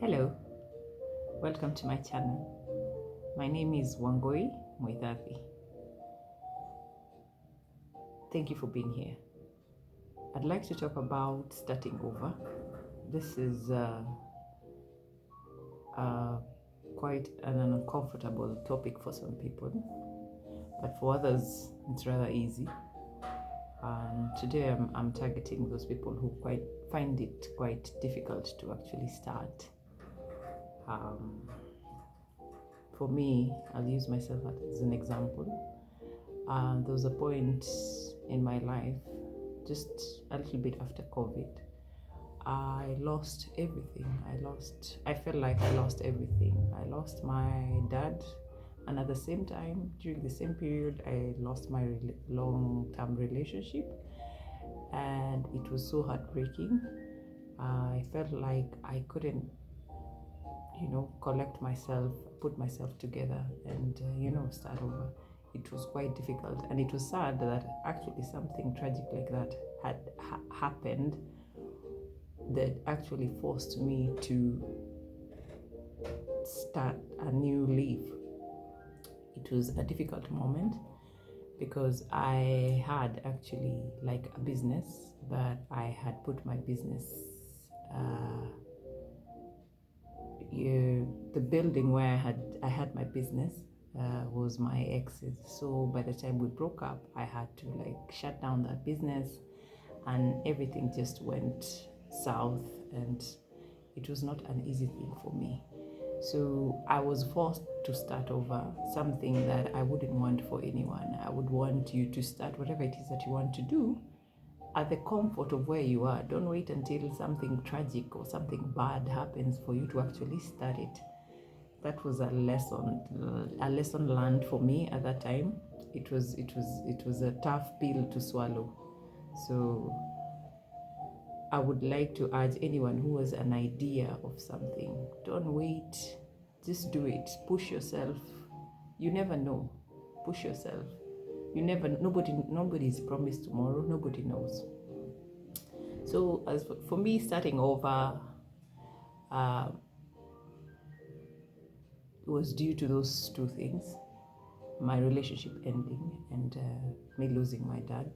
Hello, welcome to my channel. My name is Wangoi Moidavi. Thank you for being here. I'd like to talk about starting over. This is quite an uncomfortable topic for some people, but for others, it's rather easy. And today I'm targeting those people who quite find it quite difficult to actually start. For me, I'll use myself as an example. There was a point in my life, just a little bit after COVID, I lost everything. I felt like I lost everything. I lost my dad, and at the same time, during the same period, I lost my long-term relationship, and it was so heartbreaking. I felt like I couldn't collect myself, put myself together, and start over. It was quite difficult, and it was sad that actually something tragic like that had happened, that actually forced me to start a new leaf. It was a difficult moment because I had actually like a business, but I had put my business the building where I had my business was my ex's. So by the time we broke up, I had to like shut down that business, and everything just went south, and it was not an easy thing for me. So I was forced to start over, something that I wouldn't want for anyone. I would want you to start whatever it is that you want to do at the comfort of where you are. Don't wait until something tragic or something bad happens for you to actually start it. That was a lesson learned for me at that time. It was a tough pill to swallow. So I would like to urge anyone who has an idea of something, don't wait, just do it. Push yourself. You never know. Push yourself. Nobody is promised tomorrow. Nobody knows. So as for me, starting over was due to those two things: my relationship ending and me losing my dad.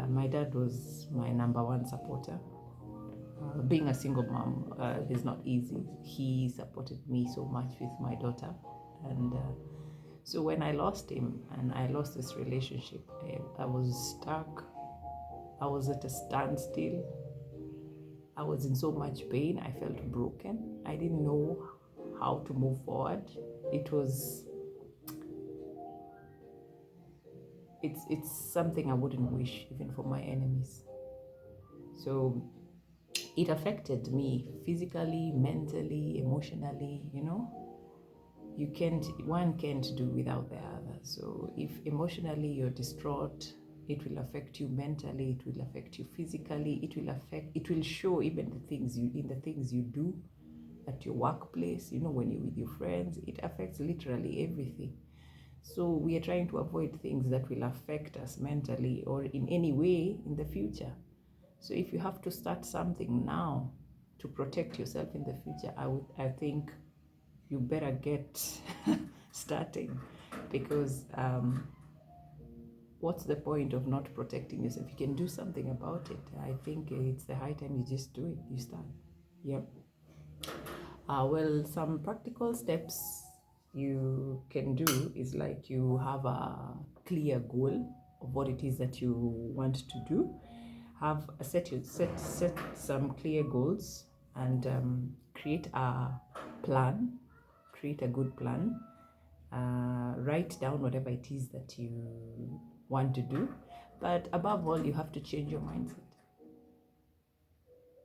My dad was my number one supporter. Being a single mom is not easy. He supported me so much with my daughter, and so when I lost him and I lost this relationship, I was stuck. I was at a standstill. I was in so much pain. I felt broken. I didn't know how to move forward. It's something I wouldn't wish even for my enemies. So it affected me physically, mentally, emotionally. One can't do without the other. So if emotionally you're distraught, it will affect you mentally, it will affect you physically, it will show even in the things you do at your workplace, when you're with your friends. It affects literally everything. So we are trying to avoid things that will affect us mentally or in any way in the future. So if you have to start something now to protect yourself in the future, I think you better get starting, because what's the point of not protecting yourself? You can do something about it. I think it's the high time you just do it. You start. Yep. Well, some practical steps you can do is like you have a clear goal of what it is that you want to do. Set some clear goals, and create a plan. Create a good plan. Write down whatever it is that you want to do, but above all, you have to change your mindset,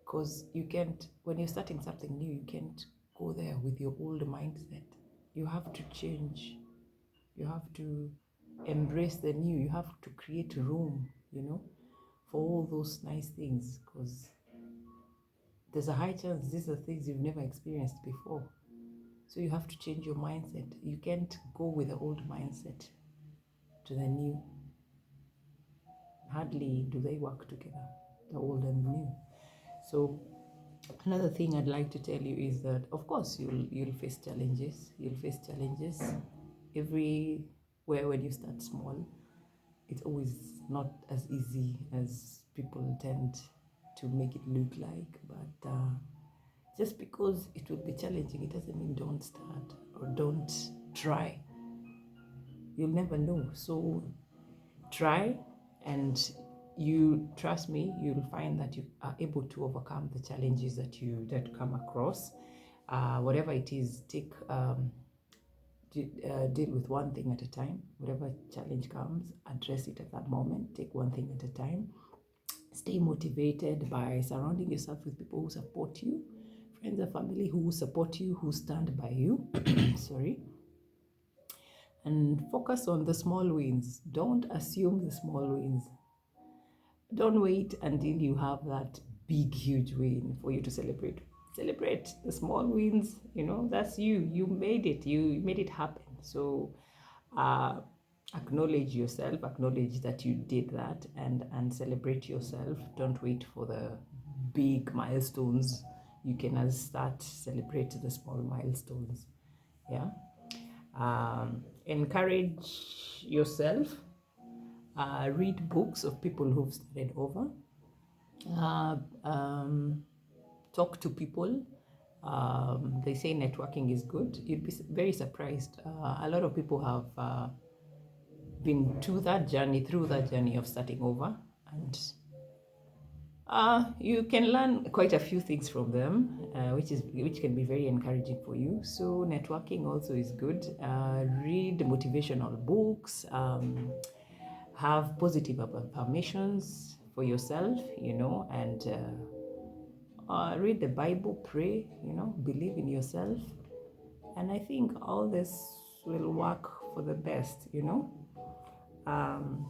because you can't, when you're starting something new, you can't go there with your old mindset. You have to change. You have to embrace the new. You have to create room, for all those nice things, because there's a high chance these are things you've never experienced before. So you have to change your mindset. You can't go with the old mindset to the new. Hardly do they work together, the old and the new. So Another thing I'd like to tell you is that, of course, you'll face challenges. You'll face challenges everywhere when you start small. It's always not as easy as people tend to make it look like. But just because it will be challenging, it doesn't mean don't start or don't try. You'll never know. So try, and you trust me, you'll find that you are able to overcome the challenges that come across. Whatever it is, deal with one thing at a time. Whatever challenge comes, address it at that moment. Take one thing at a time. Stay motivated by surrounding yourself with people who support you, friends and family who support you, who stand by you. Sorry. And focus on the small wins. Don't assume the small wins. Don't wait until you have that big, huge win for you to celebrate. Celebrate the small wins. That's you. You made it. You made it happen. So uh, acknowledge yourself, acknowledge that you did that, and celebrate yourself. Don't wait for the big milestones. You can start celebrate the small milestones. Yeah. Encourage yourself. Read books of people who've started over. uh, um, Talk to people. They say networking is good. You'd be very surprised. A lot of people have been through that journey of starting over, and you can learn quite a few things from them, which can be very encouraging for you. So networking also is good. Read motivational books. Have positive affirmations for yourself, and read the Bible, pray, believe in yourself. And I think all this will work for the best. Um,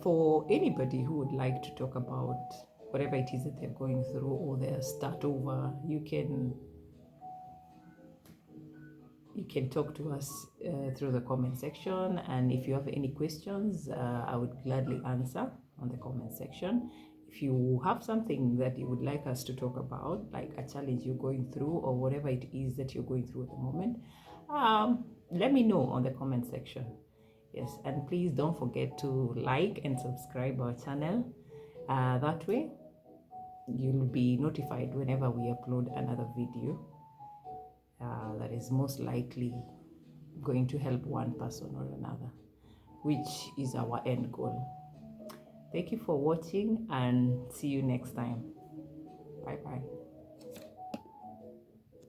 for anybody who would like to talk about whatever it is that they're going through or their start over, you can talk to us through the comment section. And if you have any questions, I would gladly answer on the comment section. If you have something that you would like us to talk about, like a challenge you're going through or whatever it is that you're going through at the moment, let me know on the comment section. Yes, and please don't forget to like and subscribe our channel. That way, you'll be notified whenever we upload another video that is most likely going to help one person or another, which is our end goal. Thank you for watching, and see you next time. Bye bye.